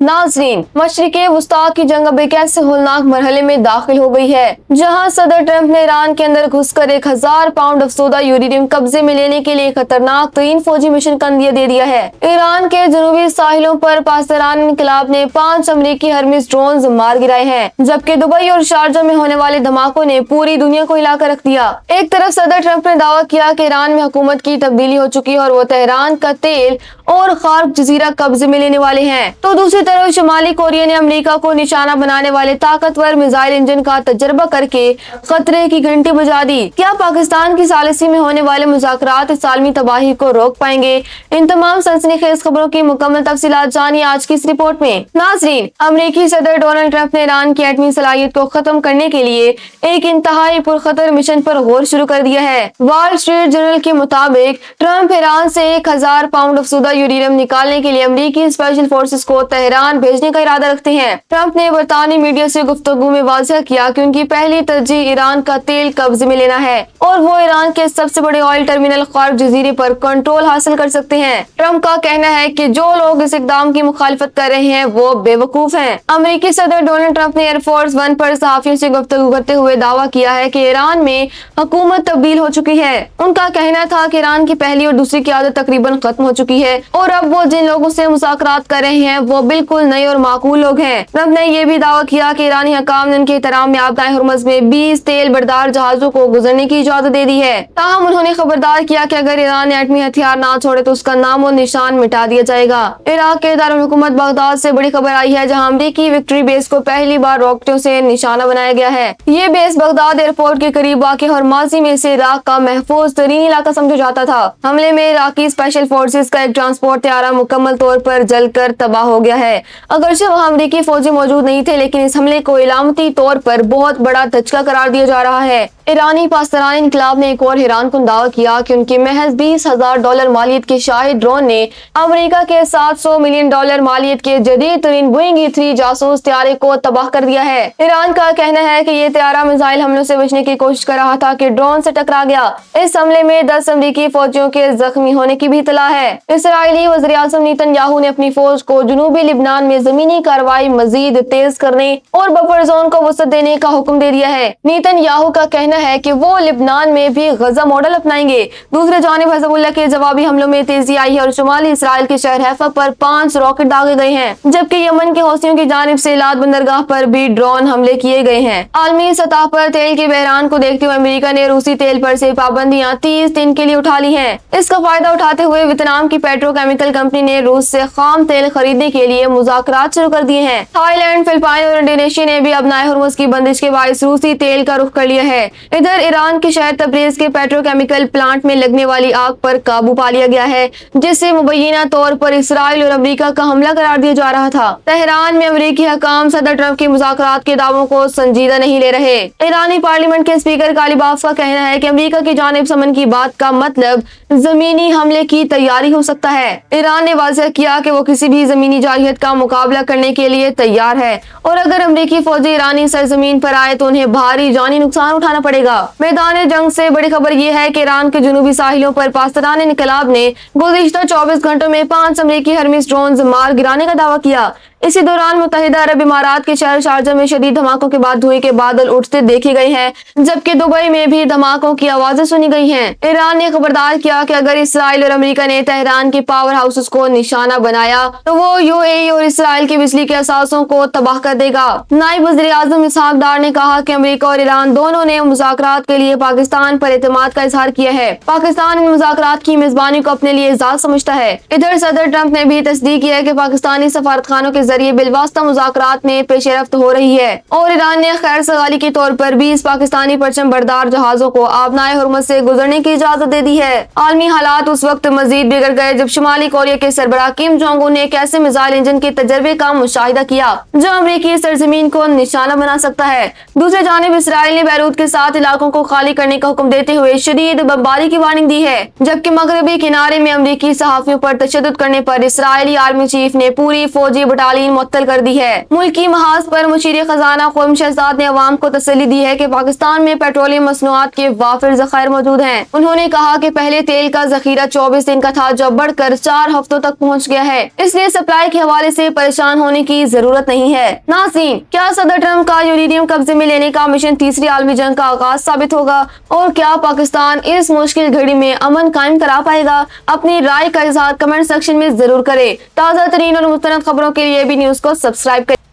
नाज़रीन, मशरिक़े वुस्ता की जंग अब एक ऐसे होलनाक मरहले में दाखिल हो गई है जहां सदर ट्रंप ने ईरान के अंदर घुसकर 1000 पाउंड अफसोदा यूरेनियम कब्जे में लेने के लिए खतरनाक तरीन फौजी मिशन का अंदिया दे दिया है। ईरान के जनूबी साहिलों पर पाकिस्तान इनकलाब ने 5 अमरीकी हर्मिस ड्रोन मार गिराए हैं, जबकि दुबई और शारजा में होने वाले धमाकों ने पूरी दुनिया को हिलाकर रख दिया। एक तरफ सदर ट्रंप ने दावा किया कि ईरान में हुकूमत की तब्दीली हो चुकी है और वो तेहरान का तेल और खार्क जजीरा कब्जे में लेने वाले हैं, तो दूसरी तरफ शुमाली कोरिया ने अमेरिका को निशाना बनाने वाले ताकतवर मिसाइल इंजन का तजर्बा करके खतरे की घंटी बजा दी। क्या पाकिस्तान की सालिसी में होने वाले मुज़ाकरात इस आलमी तबाही को रोक पाएंगे? इन तमाम सनसनीखेज खबरों की मुकम्मल तफसीलात जानिए आज की इस रिपोर्ट में। नाज़रीन, अमेरिकी सदर डोनाल्ड ट्रंप ने ईरान की एटमी सलाहियत को खत्म करने के लिए एक इंतहाई पुरखतर मिशन पर गौर शुरू कर दिया है। वॉल स्ट्रीट जर्नल के मुताबिक ट्रंप ईरान से 1000 पाउंड अफसुदा यूरेनियम निकालने के लिए अमेरिकी स्पेशल फोर्सेस को तेहरान भेजने का इरादा रखते हैं। ट्रंप ने बरतानी मीडिया से गुफ्तगू में वाज़ेह किया कि उनकी पहली तरजीह ईरान का तेल कब्जे में लेना है और वो ईरान के सबसे बड़े ऑयल टर्मिनल खार्क जजीरे पर कंट्रोल हासिल कर सकते हैं। ट्रंप का कहना है कि जो लोग इस इकदाम की मुखालिफत कर रहे हैं वो बेवकूफ हैं। अमेरिकी सदर डोनाल्ड ट्रंप ने एयरफोर्स वन पर सहाफियों से गुफ्तगू करते हुए दावा किया है कि ईरान में हुकूमत तब्दील हो चुकी है। उनका कहना था कि ईरान की पहली और दूसरी क़यादत तकरीबन खत्म हो चुकी है और अब वो जिन लोगों से मुज़ाकरात कर रहे हैं वो बिल्कुल नए और माकूल लोग हैं। ट्रंप ने यह भी दावा किया कि ईरानी हकाम ने उनके एहतराम में आबदाए हुर्मुज़ में 20 तेल बरदार जहाजों को गुजरने की इजाजत दे दी है। ताहम उन्होंने खबरदार किया कि अगर ईरान एटमी हथियार ना छोड़े तो उसका नाम और निशान मिटा दिया जाएगा। इराक के दारुल हुकूमत बगदाद से बड़ी खबर आई है, जहां अमेरिकी विक्ट्री बेस को पहली बार रॉकेटों से निशाना बनाया गया है। ये बेस बगदाद एयरपोर्ट के करीब वाक़ और माजी में इसे इराक का महफूज तरीन इलाका समझा जाता था। हमले में इराकी स्पेशल फोर्सेस का एक ट्रांसपोर्ट तैयारा मुकम्मल तौर पर जलकर तबाह हो गया है। अगरचे वहाँ अमेरिकी फौजी मौजूद नहीं थे, लेकिन इस हमले को इलामती तौर पर बहुत बड़ा धचका करार दिया जा रहा है। ईरानी पाकिस्तानी इनकलाब ने एक और हैरान कुन दावा किया कि उनके महज $20,000 मालियत के शाहिद ड्रोन ने अमेरिका के $700 मिलियन मालियत के जदीद तरीन बोइंग E-3 जासूस तैयारे को तबाह कर दिया है। ईरान का कहना है कि ये तैयारा मिसाइल हमलों से बचने की कोशिश कर रहा था कि ड्रोन से टकरा गया। इस हमले में 10 अमेरिकी फौजियों के जख्मी होने की भी इतला है। इसराइली वज़ीर आज़म नेतन्याहू ने अपनी फौज को जनूबी लिबनान में जमीनी कार्रवाई मजीद तेज करने और बफर जोन को वसअत देने का हुक्म दे दिया है। नेतन्याहू का कहना है कि वो लिबनान में भी गजा मॉडल अपनाएंगे। दूसरे जानिब हिज़्बुल्लाह के जवाबी हमलों में तेजी आई है और शुमाली इसराइल के शहर हैफा पर 5 रॉकेट दागे गए हैं, जबकि यमन के हौसियों की जानिब से लाद बंदरगाह पर भी ड्रोन हमले किए गए हैं। आलमी सतह पर तेल के बहरान को देखते हुए अमेरिका ने रूसी तेल पर से पाबंदियां 30 दिन के लिए उठा ली हैं। इसका फायदा उठाते हुए वियतनाम की पेट्रोकेमिकल कंपनी ने रूस से खाम तेल खरीदने के लिए मुज़ाकरात शुरू कर दिए हैं। थाईलैंड, फिलिपाइन और इंडोनेशिया ने भी अपनाए हुर्मुज़ की बंदिश के बायस रूसी तेल का रुख कर लिया है। इधर ईरान के शहर तब्रीज के पेट्रोकेमिकल प्लांट में लगने वाली आग पर काबू पा लिया गया है, जिसे मुबैना तौर पर इसराइल और अमेरिका का हमला करार दिया जा रहा था। तेहरान में अमेरिकी हकाम सदर ट्रंप के मुज़ाकरात के दावों को संजीदा नहीं ले रहे। ईरानी पार्लियामेंट के स्पीकर कालीबाफ का कहना है कि अमेरिका की जानिब समन की बात का मतलब जमीनी हमले की तैयारी हो सकता है। ईरान ने वाज़ेह किया कि वो किसी भी जमीनी जारहियत का मुकाबला करने के लिए तैयार है और अगर अमेरिकी फौजी ईरानी सरजमीन पर आए तो उन्हें भारी जानी नुकसान उठाना पड़ेगा। मैदान जंग से बड़ी खबर यह है कि ईरान के जनूबी साहिलों पर पाकिस्तान इनकलाब ने गुज़िश्ता 24 घंटों में 5 अमेरिकी हर्मिस ड्रोन मार गिराने का दावा किया। इसी दौरान मुत्तहिदा अरब इमारात के शहर शारजा में शदीद धमाकों के बाद धुएं के बादल उठते देखे गए हैं, जबकि दुबई में भी धमाकों की आवाजें सुनी गई हैं। ईरान ने खबरदार किया कि अगर इसराइल और अमेरिका ने तेहरान के पावर हाउसेस को निशाना बनाया तो वो यूएई और इसराइल के बिजली के असासों को तबाह कर देगा। नायब वज़ीर आज़म इसहाक डार ने कहा कि अमेरिका और ईरान दोनों ने मुज़ाकरात के लिए पाकिस्तान पर एतमाद का इजहार किया है। पाकिस्तान इन मुज़ाकरात की मेजबानी को अपने लिए एजाज़ समझता है। इधर सदर ट्रंप ने भी तस्दीक की है कि पाकिस्तानी सफारतखानों के जरिए बिलवास्ता मुज़ाकरात में पेशरफ्त हो रही है और ईरान ने खैर सगाली के तौर पर 20 पाकिस्तानी परचम बरदार जहाजों को आबनाए हुर्मुज़ से गुजरने की इजाजत दे दी है। आलमी हालात उस वक्त मजीद बिगड़ गए जब शुमाली कोरिया के सरबराह किम जोंग उन ने एक ऐसे मिसाइल इंजन के तजर्बे का मुशाहिदा किया जो अमेरिकी सरजमीन को निशाना बना सकता है। दूसरे जानिब इसराइल ने बैरूत के 7 इलाकों को खाली करने का हुक्म देते हुए शदीद बमबारी की वार्निंग दी है, जबकि मगरबी किनारे में अमेरिकी सहाफियों पर तशद्दुद करने पर इसराइली आर्मी चीफ ने पूरी फौजी बटालियन قالین معطل کر دی ہے۔ ملکی محاذ پر مشیر خزانہ قوم شہزاد نے عوام کو تسلی دی ہے کہ پاکستان میں پیٹرولیم مصنوعات کے وافر ذخائر موجود ہیں۔ انہوں نے کہا کہ پہلے تیل کا ذخیرہ 24 دن کا تھا جو بڑھ کر 4 ہفتوں تک پہنچ گیا ہے، اس لیے سپلائی کے حوالے سے پریشان ہونے کی ضرورت نہیں ہے۔ ناظرین، کیا صدر ٹرمپ کا یورینیم قبضے میں لینے کا مشن تیسری عالمی جنگ کا آغاز ثابت ہوگا اور کیا پاکستان اس مشکل گھڑی میں امن قائم کرا پائے گا؟ اپنی رائے کا اظہار کمنٹ سیکشن میں ضرور کریں۔ تازہ ترین اور مستند خبروں کے لیے بھی نیوز کو سبسکرائب کریں۔